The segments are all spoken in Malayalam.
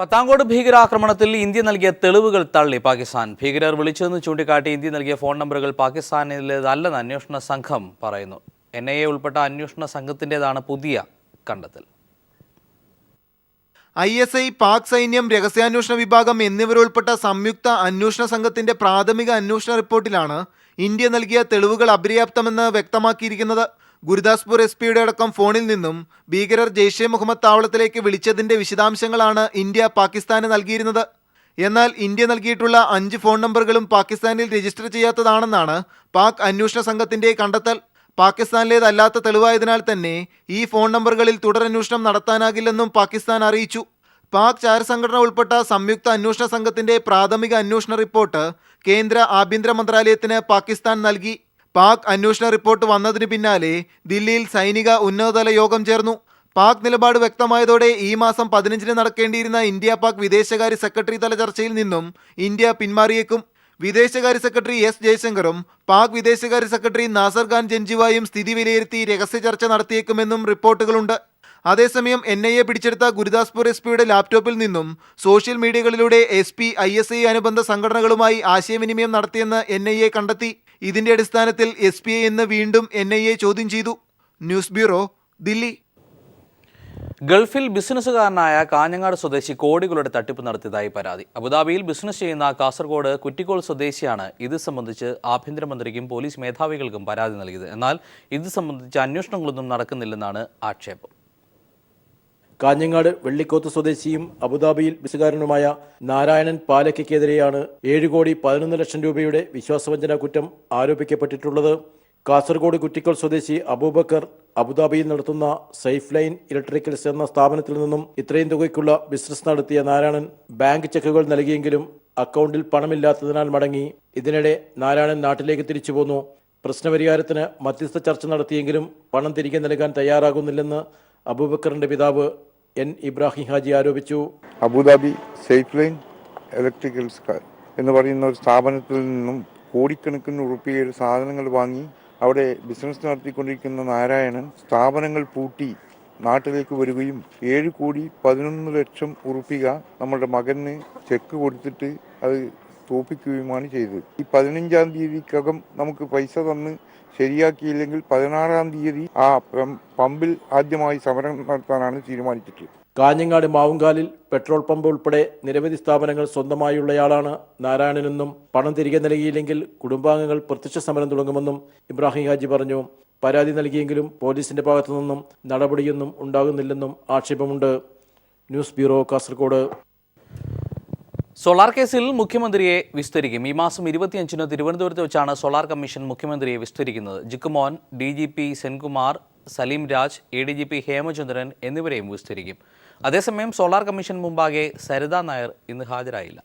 പത്താങ്കോട് ഭീകരാക്രമണത്തിൽ ഇന്ത്യ നൽകിയ തെളിവുകൾ തള്ളി പാകിസ്ഥാൻ. ഭീകരർ വിളിച്ചതെന്ന് ചൂണ്ടിക്കാട്ടി ഇന്ത്യ നൽകിയ ഫോൺ നമ്പറുകൾ പാകിസ്ഥാനിലേതല്ലെന്ന് അന്വേഷണ സംഘം പറയുന്നു. NIA ഉൾപ്പെട്ട അന്വേഷണ സംഘത്തിൻ്റെതാണ് പുതിയ കണ്ടെത്തൽ. ISI, പാക് സൈന്യം, രഹസ്യാന്വേഷണ വിഭാഗം എന്നിവരുൾപ്പെട്ട സംയുക്ത അന്വേഷണ സംഘത്തിന്റെ പ്രാഥമിക അന്വേഷണ റിപ്പോർട്ടിലാണ് ഇന്ത്യ നൽകിയ തെളിവുകൾ അപര്യാപ്തമെന്ന് വ്യക്തമാക്കിയിരിക്കുന്നത്. ഗുരുദാസ്പൂർ SP-യുടെ അടക്കം ഫോണിൽ നിന്നും ഭീകരർ ജെയ്ഷെ മുഹമ്മദ് താവളത്തിലേക്ക് വിളിച്ചതിന്റെ വിശദാംശങ്ങളാണ് ഇന്ത്യ പാകിസ്ഥാന് നൽകിയിരുന്നത്. എന്നാൽ ഇന്ത്യ നൽകിയിട്ടുള്ള 5 ഫോൺ നമ്പറുകളും പാകിസ്ഥാനിൽ രജിസ്റ്റർ ചെയ്യാത്തതാണെന്നാണ് പാക് അന്വേഷണ സംഘത്തിന്റെ കണ്ടെത്തൽ. പാകിസ്ഥാനിലേതല്ലാത്ത തെളിവായതിനാൽ തന്നെ ഈ ഫോൺ നമ്പറുകളിൽ തുടരന്വേഷണം നടത്താനാകില്ലെന്നും പാകിസ്ഥാൻ അറിയിച്ചു. പാക് ചാരസംഘടന ഉൾപ്പെട്ട സംയുക്ത അന്വേഷണ സംഘത്തിന്റെ പ്രാഥമിക അന്വേഷണ റിപ്പോർട്ട് കേന്ദ്ര ആഭ്യന്തര മന്ത്രാലയത്തിന് പാകിസ്ഥാൻ നൽകി. പാക് അന്വേഷണ റിപ്പോർട്ട് വന്നതിന് പിന്നാലെ ദില്ലിയിൽ സൈനിക ഉന്നതതല യോഗം ചേർന്നു. പാക് നിലപാട് വ്യക്തമായതോടെ ഈ മാസം 15-ന് നടക്കേണ്ടിയിരുന്ന ഇന്ത്യ പാക് വിദേശകാര്യ സെക്രട്ടറി തല ചർച്ചയിൽ നിന്നും ഇന്ത്യ പിന്മാറിയേക്കും. വിദേശകാര്യ സെക്രട്ടറി S ജയശങ്കറും പാക് വിദേശകാര്യ സെക്രട്ടറി നാസർ ഖാൻ ജൻജിവായും സ്ഥിതി വിലയിരുത്തി രഹസ്യ ചർച്ച നടത്തിയേക്കുമെന്നും റിപ്പോർട്ടുകളുണ്ട്. അതേസമയം NIA പിടിച്ചെടുത്ത ഗുരുദാസ്പൂർ SP-യുടെ ലാപ്ടോപ്പിൽ നിന്നും സോഷ്യൽ മീഡിയകളിലൂടെ SP, ISI അനുബന്ധ സംഘടനകളുമായി ആശയവിനിമയം നടത്തിയെന്ന് NIA കണ്ടെത്തി. ഇതിന്റെ അടിസ്ഥാനത്തിൽ SP-യെ ഇന്ന് വീണ്ടും NIA ചോദ്യം ചെയ്തു. News bureau, Delhi. ഗൾഫിൽ ബിസിനസ്സുകാരനായ കാഞ്ഞങ്ങാട് സ്വദേശി കോടികളുടെ തട്ടിപ്പ് നടത്തിയതായി പരാതി. അബുദാബിയിൽ ബിസിനസ് ചെയ്യുന്ന കാസർഗോഡ് കുറ്റിക്കോൾ സ്വദേശിയാണ് ഇത് സംബന്ധിച്ച് ആഭ്യന്തരമന്ത്രിക്കും പോലീസ് മേധാവികൾക്കും പരാതി നൽകിയത്. എന്നാൽ ഇത് സംബന്ധിച്ച് അന്വേഷണങ്ങളൊന്നും നടക്കുന്നില്ലെന്നാണ് ആക്ഷേപം. കാഞ്ഞങ്ങാട് വെള്ളിക്കോത്ത് സ്വദേശിയും അബുദാബിയിൽ ബിസിനസ്സുകാരനുമായ നാരായണൻ പാലയ്ക്കെതിരെയാണ് 7,11,00,000 രൂപയുടെ വിശ്വാസവഞ്ചന കുറ്റം ആരോപിക്കപ്പെട്ടിട്ടുള്ളത്. കാസർഗോഡ് കുറ്റിക്കോൾ സ്വദേശി അബൂബക്കർ അബുദാബിയിൽ നടത്തുന്ന സേഫ് ലൈൻ ഇലക്ട്രിക്കൽസ് എന്ന സ്ഥാപനത്തിൽ നിന്നും ഇത്രയും തുകയ്ക്കുള്ള ബിസിനസ് നടത്തിയ നാരായണൻ ബാങ്ക് ചെക്കുകൾ നൽകിയെങ്കിലും അക്കൗണ്ടിൽ പണമില്ലാത്തതിനാൽ മടങ്ങി. ഇതിനിടെ നാരായണൻ നാട്ടിലേക്ക് തിരിച്ചു പോന്നു. പ്രശ്നപരിഹാരത്തിന് മധ്യസ്ഥ ചർച്ച നടത്തിയെങ്കിലും പണം തിരികെ നൽകാൻ തയ്യാറാകുന്നില്ലെന്ന് അബൂബക്കറിന്റെ പിതാവ് N ഇബ്രാഹിം ഹാജി ആരോപിച്ചു. അബുദാബി സേഫ് ലൈൻ ഇലക്ട്രിക്കൽസ് എന്ന് പറയുന്ന ഒരു സ്ഥാപനത്തിൽ നിന്നും കോടിക്കണക്കിന് റുപ്പിയയുടെ സാധനങ്ങൾ വാങ്ങി അവിടെ ബിസിനസ് നടത്തിക്കൊണ്ടിരിക്കുന്ന നാരായണൻ സ്ഥാപനങ്ങൾ പൂട്ടി നാട്ടിലേക്ക് വരികയും 7,11,00,000 ഉറുപ്പിക നമ്മുടെ മകന് ചെക്ക് കൊടുത്തിട്ട് അത് തോപ്പിക്കുകയുമാണ് ചെയ്തത്. ഈ 15-ാം തീയതിക്കകം നമുക്ക് പൈസ തന്ന് ശരിയാക്കിയില്ലെങ്കിൽ 16-ാം തീയതി ആ പമ്പിൽ ആദ്യമായി സമരം നടത്താനാണ് തീരുമാനിച്ചിട്ടുള്ളത്. കാഞ്ഞങ്ങാട് മാവുങ്കാലിൽ പെട്രോൾ പമ്പ് ഉൾപ്പെടെ നിരവധി സ്ഥാപനങ്ങൾ സ്വന്തമായുള്ളയാളാണ് നാരായണനെന്നും പണം തിരികെ നൽകിയില്ലെങ്കിൽ കുടുംബാംഗങ്ങൾ പ്രത്യക്ഷ സമരം തുടങ്ങുമെന്നും ഇബ്രാഹിം ഹാജി പറഞ്ഞു. പരാതി നൽകിയെങ്കിലും പോലീസിന്റെ ഭാഗത്തു നിന്നും നടപടിയൊന്നും ഉണ്ടാകുന്നില്ലെന്നും ആക്ഷേപമുണ്ട്. News bureau, Kasaragod. സോളാർ കേസിൽ മുഖ്യമന്ത്രിയെ വിസ്തരിക്കും. ഈ മാസം 25-ന് തിരുവനന്തപുരത്ത് വെച്ചാണ് സോളാർ കമ്മീഷൻ മുഖ്യമന്ത്രിയെ വിസ്തരിക്കുന്നത്. ജിക്കുമോൻ, DGP സെൻകുമാർ, സലീം രാജ്, ADGP ഹേമചന്ദ്രൻ എന്നിവരെയും വിസ്തരിക്കും. അതേസമയം സോളാർ കമ്മീഷൻ മുമ്പാകെ സരിതാ നായർ ഇന്ന് ഹാജരായില്ല.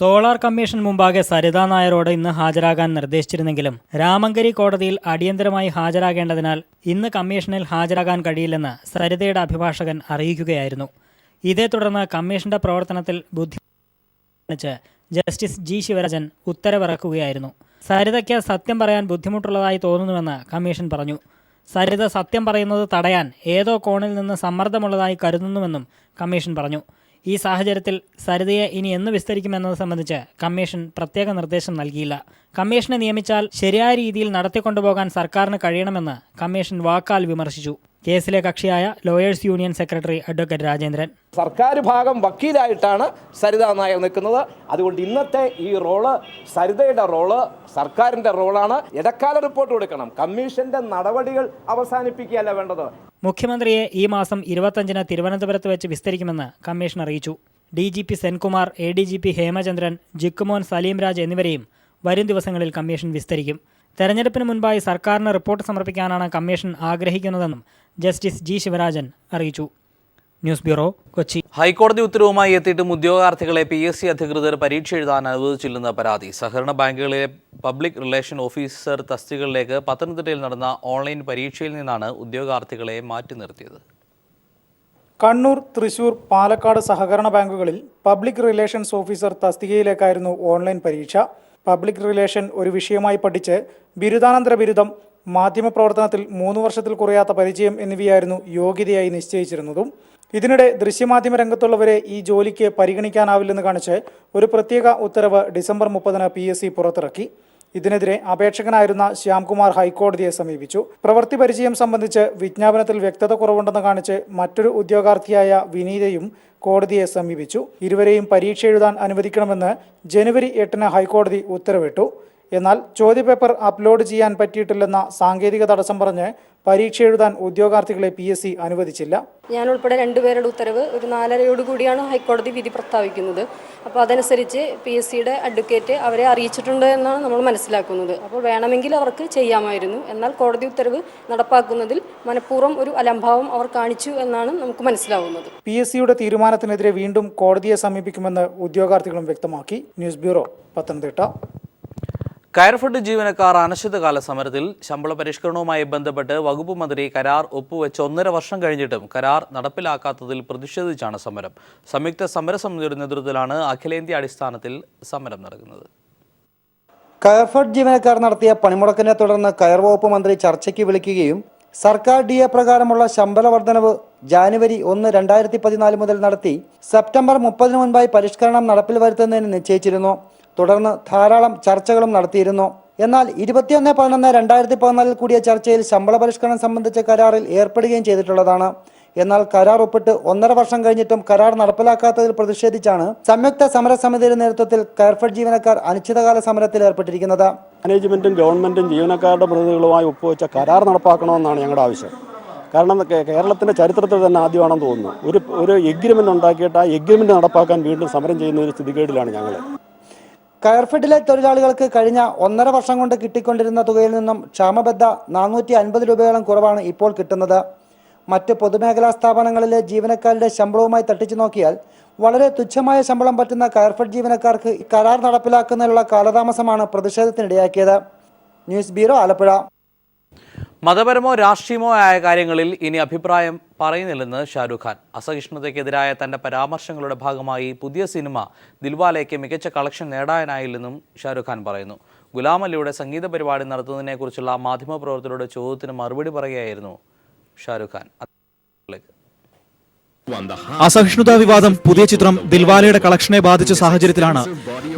സോളാർ കമ്മീഷൻ മുമ്പാകെ സരിതാ നായരോട് ഇന്ന് ഹാജരാകാൻ നിർദ്ദേശിച്ചിരുന്നെങ്കിലും രാമങ്കരി കോടതിയിൽ അടിയന്തരമായി ഹാജരാകേണ്ടതിനാൽ ഇന്ന് കമ്മീഷനിൽ ഹാജരാകാൻ കഴിയില്ലെന്ന് സരിതയുടെ അഭിഭാഷകൻ അറിയിക്കുകയായിരുന്നു. ഇതേ തുടർന്ന് കമ്മീഷന്റെ പ്രവർത്തനത്തിൽ ജസ്റ്റിസ് G ശിവരാജൻ ഉത്തരവിറക്കുകയായിരുന്നു. സരിതയ്ക്ക് സത്യം പറയാൻ ബുദ്ധിമുട്ടുള്ളതായി തോന്നുന്നുവെന്ന് കമ്മീഷൻ പറഞ്ഞു. സരിത സത്യം പറയുന്നത് തടയാൻ ഏതോ കോണിൽ നിന്ന് സമ്മർദ്ദമുള്ളതായി കരുതുന്നുവെന്നും കമ്മീഷൻ പറഞ്ഞു. ഈ സാഹചര്യത്തിൽ സരിതയെ ഇനി എന്ന് വിസ്തരിക്കുമെന്നത് സംബന്ധിച്ച് കമ്മീഷൻ പ്രത്യേക നിർദ്ദേശം നൽകിയില്ല. കമ്മീഷനെ നിയമിച്ചാൽ ശരിയായ രീതിയിൽ നടത്തിക്കൊണ്ടുപോകാൻ സർക്കാരിന് കഴിയണമെന്ന് കമ്മീഷൻ വാക്കാൽ വിമർശിച്ചു. കേസിലെ കക്ഷിയായ lawyers union secretary advocate Rajendran, സർക്കാർ ഭാഗം വക്കീലായിട്ടാണ് സരിതാ നായർ നിൽക്കുന്നത്. അതുകൊണ്ട് ഇന്നത്തെ ഈ റോള് സരിതയുടെ റോള് സർക്കാരിന്റെ റോളാണ്. ഇടക്കാല റിപ്പോർട്ട് കൊടുക്കണം. കമ്മീഷന്റെ നടപടികൾ അവസാനിപ്പിക്കുകയല്ല വേണ്ടത്. മുഖ്യമന്ത്രിയെ ഈ മാസം 25-ന് തിരുവനന്തപുരത്ത് വെച്ച് വിസ്തരിക്കുമെന്ന് കമ്മീഷൻ അറിയിച്ചു. DGP സെൻകുമാർ, ADGP ഹേമചന്ദ്രൻ, ജിക്കുമോൻ, സലീം രാജ് എന്നിവരെയും വരും ദിവസങ്ങളിൽ കമ്മീഷൻ വിസ്തരിക്കും. തെരഞ്ഞെടുപ്പിന് മുൻപായി സർക്കാരിന് റിപ്പോർട്ട് സമർപ്പിക്കാനാണ് കമ്മീഷൻ ആഗ്രഹിക്കുന്നതെന്നും ജസ്റ്റിസ് G ശിവരാജൻ അറിയിച്ചു. News bureau, Kochi. ഹൈക്കോടതി ഉത്തരവുമായി എത്തിയിട്ടും ഉദ്യോഗാർത്ഥികളെ PSC അധികൃതർ പരീക്ഷ എഴുതാൻ അനുവദിച്ചില്ലെന്ന പരാതി. സഹകരണ ബാങ്കുകളിലെ പബ്ലിക് റിലേഷൻ ഓഫീസർ തസ്തികകളിലേക്ക് പത്തനംതിട്ടയിൽ നടന്ന ഓൺലൈൻ പരീക്ഷയിൽ നിന്നാണ് ഉദ്യോഗാർത്ഥികളെ മാറ്റി നിർത്തിയത്. കണ്ണൂർ, തൃശൂർ, പാലക്കാട് സഹകരണ ബാങ്കുകളിൽ പബ്ലിക് റിലേഷൻസ് ഓഫീസർ തസ്തികയിലേക്കായിരുന്നു ഓൺലൈൻ പരീക്ഷ. പബ്ലിക് റിലേഷൻ ഒരു വിഷയമായി പഠിച്ച് ബിരുദാനന്തര ബിരുദം, മാധ്യമപ്രവർത്തനത്തിൽ 3 വർഷത്തിൽ കുറയാത്ത പരിചയം എന്നിവയായിരുന്നു യോഗ്യതയായി നിശ്ചയിച്ചിരുന്നതും. ഇതിനിടെ ദൃശ്യമാധ്യമ രംഗത്തുള്ളവരെ ഈ ജോലിക്ക് പരിഗണിക്കാനാവില്ലെന്ന് കാണിച്ച് ഒരു പ്രത്യേക ഉത്തരവ് ഡിസംബർ 30 PSC പുറത്തിറക്കി. ഇതിനെതിരെ അപേക്ഷകനായിരുന്ന ശ്യാംകുമാർ ഹൈക്കോടതിയെ സമീപിച്ചു. പ്രവൃത്തി പരിചയം സംബന്ധിച്ച് വിജ്ഞാപനത്തിൽ വ്യക്തത കുറവുണ്ടെന്ന് കാണിച്ച് മറ്റൊരു ഉദ്യോഗാർത്ഥിയായ വിനീതയും കോടതിയെ സമീപിച്ചു. ഇരുവരെയും പരീക്ഷ എഴുതാൻ അനുവദിക്കണമെന്ന് ജനുവരി 8 ഹൈക്കോടതി ഉത്തരവിട്ടു. എന്നാൽ ചോദ്യപേപ്പർ അപ്ലോഡ് ചെയ്യാൻ പറ്റിയിട്ടില്ലെന്ന സാങ്കേതിക തടസ്സം പറഞ്ഞ് പരീക്ഷ എഴുതാൻ ഉദ്യോഗാർത്ഥികളെ PSC അനുവദിച്ചില്ല. ഞാൻ ഉൾപ്പെടെ 2 പേരുടെ ഉത്തരവ് ഒരു 4:30 കൂടിയാണ് ഹൈക്കോടതി വിധി പ്രസ്താവിക്കുന്നത്. അപ്പോൾ അതനുസരിച്ച് PSCയുടെ അഡ്വക്കേറ്റ് അവരെ അറിയിച്ചിട്ടുണ്ട് എന്നാണ് നമ്മൾ മനസ്സിലാക്കുന്നത്. അപ്പോൾ വേണമെങ്കിൽ അവർക്ക് ചെയ്യാമായിരുന്നു. എന്നാൽ കോടതി ഉത്തരവ് നടപ്പാക്കുന്നതിൽ മനഃപൂർവ്വം ഒരു അലംഭാവം അവർ കാണിച്ചു എന്നാണ് നമുക്ക് മനസ്സിലാവുന്നത്. PSCയുടെ തീരുമാനത്തിനെതിരെ വീണ്ടും കോടതിയെ സമീപിക്കുമെന്ന് ഉദ്യോഗാർത്ഥികളും വ്യക്തമാക്കി. News bureau, Pathanamthitta. കയർഫെഡ് ജീവനക്കാർ അനിശ്ചിതകാല സമരത്തിൽ ശമ്പള പരിഷ്കരണവുമായി ബന്ധപ്പെട്ട് വകുപ്പ് മന്ത്രി കരാർ ഒപ്പുവെച്ച് 1.5 വർഷം കഴിഞ്ഞിട്ടും കരാർ നടപ്പിലാക്കാത്തതിൽ പ്രതിഷേധിച്ചാണ് സമരം. സംയുക്ത സമരസമിതിയുടെ നേതൃത്വത്തിലാണ് അഖിലേന്ത്യാ അടിസ്ഥാനത്തിൽ സമരം നടക്കുന്നത്. കയർഫെഡ് ജീവനക്കാർ നടത്തിയ പണിമുടക്കിനെ തുടർന്ന് കയർ വകുപ്പ് മന്ത്രി ചർച്ചയ്ക്ക് വിളിക്കുകയും സർക്കാർ DA പ്രകാരമുള്ള ശമ്പള വർധനവ് ജാനുവരി 1, 2014 മുതൽ നടത്തി സെപ്റ്റംബർ 30 മുൻപായി പരിഷ്കരണം നടപ്പിൽ വരുത്തുന്നതിന് നിശ്ചയിച്ചിരുന്നു. തുടർന്ന് ധാരാളം ചർച്ചകളും നടത്തിയിരുന്നു. എന്നാൽ 21/11/2014 കൂടിയ ചർച്ചയിൽ ശമ്പള പരിഷ്കരണം സംബന്ധിച്ച കരാറിൽ ഏർപ്പെടുകയും ചെയ്തിട്ടുള്ളതാണ്. എന്നാൽ കരാർ ഒപ്പിട്ട് 1.5 വർഷം കഴിഞ്ഞിട്ടും കരാർ നടപ്പിലാക്കാത്തതിൽ പ്രതിഷേധിച്ചാണ് സംയുക്ത സമരസമിതിയുടെ നേതൃത്വത്തിൽ കയർഫെഡ് ജീവനക്കാർ അനിശ്ചിതകാല സമരത്തിൽ ഏർപ്പെട്ടിരിക്കുന്നത്. മാനേജ്മെന്റും ഗവൺമെന്റും ജീവനക്കാരുടെ പ്രതിനിധികളുമായി ഒപ്പുവെച്ച കരാർ നടപ്പാക്കണമെന്നാണ് ഞങ്ങളുടെ ആവശ്യം. കാരണം കേരളത്തിന്റെ ചരിത്രത്തിൽ തന്നെ ആദ്യമാണെന്ന് തോന്നുന്നു ഒരു എഗ്രിമെന്റ് ഉണ്ടാക്കിയിട്ട് ആ എഗ്രിമെന്റ് നടപ്പാക്കാൻ വീണ്ടും സമരം ചെയ്യുന്ന ഒരു സ്ഥിതികേടിലാണ് ഞങ്ങൾ. കയർഫെഡിലെ തൊഴിലാളികൾക്ക് കഴിഞ്ഞ 1.5 വർഷം കൊണ്ട് കിട്ടിക്കൊണ്ടിരുന്ന തുകയിൽ നിന്നും ക്ഷാമബദ്ധ 450 രൂപയോളം കുറവാണ് ഇപ്പോൾ കിട്ടുന്നത്. മറ്റ് പൊതുമേഖലാ സ്ഥാപനങ്ങളിലെ ജീവനക്കാരുടെ ശമ്പളവുമായി തട്ടിച്ചു നോക്കിയാൽ വളരെ തുച്ഛമായ ശമ്പളം പറ്റുന്ന കയർഫെഡ് ജീവനക്കാർക്ക് കരാർ നടപ്പിലാക്കുന്നതിനുള്ള കാലതാമസമാണ് പ്രതിഷേധത്തിനിടയാക്കിയത്. News bureau, Alappuzha. മതപരമോ രാഷ്ട്രീയമോ ആയ കാര്യങ്ങളിൽ ഇനി അഭിപ്രായം പറയുന്നില്ലെന്ന് ഷാരൂഖ് ഖാൻ. അസഹിഷ്ണുതയ്ക്കെതിരായ തന്റെ പരാമർശങ്ങളുടെ ഭാഗമായി പുതിയ സിനിമ ദിൽവാലയ്ക്ക് മികച്ച കളക്ഷൻ നേടാനായില്ലെന്നും ഷാരൂഖ് ഖാൻ പറയുന്നു. ഗുലാം അലിയുടെ സംഗീത പരിപാടി നടത്തുന്നതിനെക്കുറിച്ചുള്ള മാധ്യമപ്രവർത്തകരുടെ ചോദ്യത്തിന് മറുപടി പറയുകയായിരുന്നു ഷാരൂഖ് ഖാൻ. അസഹിഷ്ണുതാ വിവാദം പുതിയ ചിത്രം ദിൽവാലയുടെ കളക്ഷനെ ബാധിച്ച സാഹചര്യത്തിലാണ്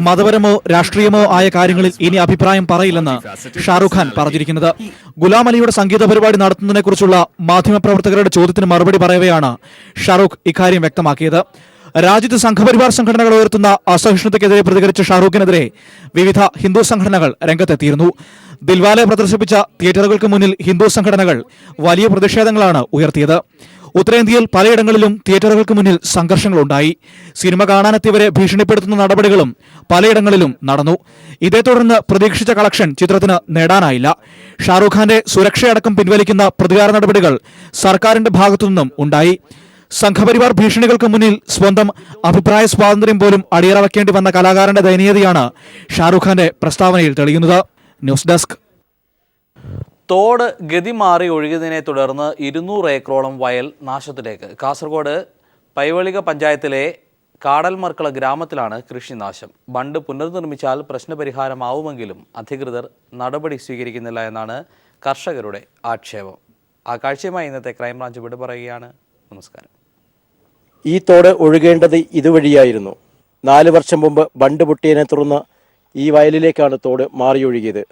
മതപരമോ രാഷ്ട്രീയമോ ആയ കാര്യങ്ങളിൽ ഇനി അഭിപ്രായം പറയില്ലെന്ന് ഷാരൂഖ് ഖാൻ പറഞ്ഞിരിക്കുന്നത്. ഗുലാം അലിയുടെ സംഗീത പരിപാടി നടത്തുന്നതിനെക്കുറിച്ചുള്ള മാധ്യമപ്രവർത്തകരുടെ ചോദ്യത്തിന് മറുപടി പറയവെയാണ് ഷാരൂഖ് ഇക്കാര്യം വ്യക്തമാക്കിയത്. രാജ്യത്ത് സംഘപരിവാർ സംഘടനകൾ ഉയർത്തുന്ന അസഹിഷ്ണുതയ്ക്കെതിരെ പ്രതികരിച്ച ഷാരൂഖിനെതിരെ വിവിധ ഹിന്ദു സംഘടനകൾ രംഗത്തെത്തിയിരുന്നു. ദിൽവാലെ പ്രദർശിപ്പിച്ച തിയേറ്ററുകൾക്ക് മുന്നിൽ ഹിന്ദു സംഘടനകൾ വലിയ പ്രതിഷേധങ്ങളാണ് ഉയർത്തിയത്. ഉത്തരേന്ത്യയിൽ പലയിടങ്ങളിലും തിയേറ്ററുകൾക്ക് മുന്നിൽ സംഘർഷങ്ങളുണ്ടായി. സിനിമ കാണാനെത്തിയവരെ ഭീഷണിപ്പെടുത്തുന്ന നടപടികളും പലയിടങ്ങളിലും നടന്നു. ഇതേ തുടർന്ന് പ്രതീക്ഷിച്ച കളക്ഷൻ ചിത്രത്തിന് നേടാനായില്ല. ഷാരൂഖ് ഖാന്റെ സുരക്ഷയടക്കം പിൻവലിക്കുന്ന പ്രതികാര നടപടികൾ സർക്കാരിന്റെ ഭാഗത്തുനിന്നും ഉണ്ടായി. സംഘപരിവാർ ഭീഷണികൾക്ക് മുന്നിൽ സ്വന്തം അഭിപ്രായ സ്വാതന്ത്ര്യം പോലും അടിയറവയ്ക്കേണ്ടി വന്ന കലാകാരന്റെ ദയനീയതയാണ് ഷാരൂഖ് ഖാന്റെ പ്രസ്താവനയിൽ തെളിയുന്നത്. News desk. തോട് ഗതി മാറി ഒഴുകിയതിനെ തുടർന്ന് 200 ഏക്കറോളം വയൽ നാശത്തിലേക്ക്. കാസർഗോഡ് പൈവളിക പഞ്ചായത്തിലെ കാടൽമർക്കള ഗ്രാമത്തിലാണ് കൃഷിനാശം. ബണ്ട് പുനർനിർമ്മിച്ചാൽ പ്രശ്നപരിഹാരമാവുമെങ്കിലും അധികൃതർ നടപടി സ്വീകരിക്കുന്നില്ല എന്നാണ് കർഷകരുടെ ആക്ഷേപം. ആ കാഴ്ചയുമായി ഇന്നത്തെ ക്രൈംബ്രാഞ്ച് വിട പറയുകയാണ്. നമസ്കാരം. ഈ തോട് ഒഴുകേണ്ടത് ഇതുവഴിയായിരുന്നു. 4 വർഷം മുമ്പ് ബണ്ട് പൊട്ടിയതിനെ തുടർന്ന് ഈ വയലിലേക്കാണ് തോട് മാറിയൊഴുകിയത്.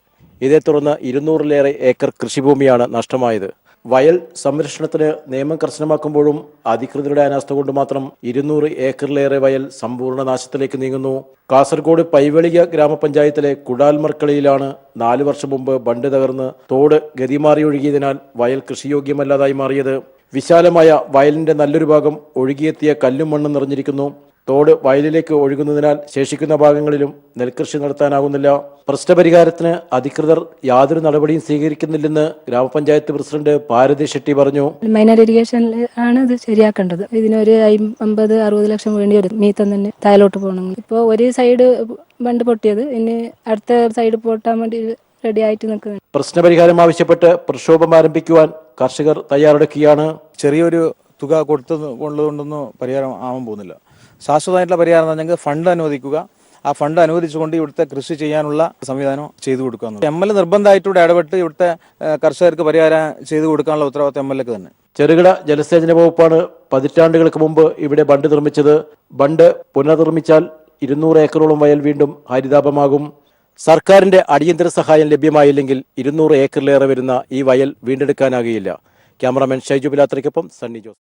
ഇതേ തുടർന്ന് 200-ലേറെ ഏക്കർ കൃഷിഭൂമിയാണ് നഷ്ടമായത്. വയൽ സംരക്ഷണത്തിന് നിയമം കർശനമാക്കുമ്പോഴും അധികൃതരുടെ അനാസ്ഥ കൊണ്ട് മാത്രം 200 ഏക്കറിലേറെ വയൽ സമ്പൂർണ്ണ നാശത്തിലേക്ക് നീങ്ങുന്നു. കാസർഗോഡ് പൈവളിക ഗ്രാമപഞ്ചായത്തിലെ കുടാൽമർക്കളിയിലാണ് 4 വർഷം മുമ്പ് ബണ്ട് തകർന്ന് തോട് ഗതിമാറി ഒഴുകിയതിനാൽ വയൽ കൃഷിയോഗ്യമല്ലാതായി മാറിയത്. വിശാലമായ വയലിന്റെ നല്ലൊരു ഭാഗം ഒഴുകിയെത്തിയ കല്ലും മണ്ണും നിറഞ്ഞിരിക്കുന്നു. തോട് വയലിലേക്ക് ഒഴുകുന്നതിനാൽ ശേഷിക്കുന്ന ഭാഗങ്ങളിലും നെൽകൃഷി നടത്താനാകുന്നില്ല. പ്രശ്നപരിഹാരത്തിന് അധികൃതർ യാതൊരു നടപടിയും സ്വീകരിക്കുന്നില്ലെന്ന് ഗ്രാമപഞ്ചായത്ത് പ്രസിഡന്റ് ഭാരതി ഷെട്ടി പറഞ്ഞു. മൈനർ ഇറിഗേഷനിൽ ആണ് ഇത് ശരിയാക്കേണ്ടത്. ഇതിനൊരു 50-60 ലക്ഷം വേണ്ടി വരും മീത്തം തന്നെ താഴോട്ട് പോകണമെങ്കിൽ. ഇപ്പോൾ ഒരു സൈഡ് ബണ്ട് പൊട്ടിയത്, ഇനി അടുത്ത സൈഡ് പൊട്ടാൻ വേണ്ടി റെഡി ആയിട്ട് നിൽക്കുന്നു. പ്രശ്നപരിഹാരം ആവശ്യപ്പെട്ട് പ്രക്ഷോഭം ആരംഭിക്കുവാൻ കർഷകർ തയ്യാറെടുക്കുകയാണ്. ചെറിയൊരു തുക കൊടുത്തതുകൊണ്ടൊന്നും പരിഹാരം ആവാൻ പോകുന്നില്ല. ശാശ്വതമായിട്ടുള്ള പരിഹാരം എന്ന് പറഞ്ഞാൽ ഫണ്ട് അനുവദിക്കുക. ആ ഫണ്ട് അനുവദിച്ചുകൊണ്ട് ഇവിടുത്തെ കൃഷി ചെയ്യാനുള്ള സംവിധാനം ചെയ്തു കൊടുക്കുക. MLA നിർബന്ധമായിട്ട് ഇവിടെ ഇടപെട്ട് ഇവിടുത്തെ കർഷകർക്ക് പരിഹാരം ചെയ്തു കൊടുക്കാനുള്ള ഉത്തരവാദിത്തം MLAക്ക് തന്നെ. ചെറുകിട ജലസേചന വകുപ്പാണ് പതിറ്റാണ്ടുകൾക്ക് മുമ്പ് ഇവിടെ ബണ്ട് നിർമ്മിച്ചത്. ബണ്ട് പുനർനിർമ്മിച്ചാൽ 200 ഏക്കറോളം വയൽ വീണ്ടും ഹരിതാപമാകും. സർക്കാരിന്റെ അടിയന്തര സഹായം ലഭ്യമായില്ലെങ്കിൽ 200 ഏക്കറിലേറെ വരുന്ന ഈ വയൽ വീണ്ടെടുക്കാനാകുകയില്ല. ക്യാമറാമാൻ ഷൈജു ബിലാത്രയ്ക്കൊപ്പം സണ്ണി ജോസ്.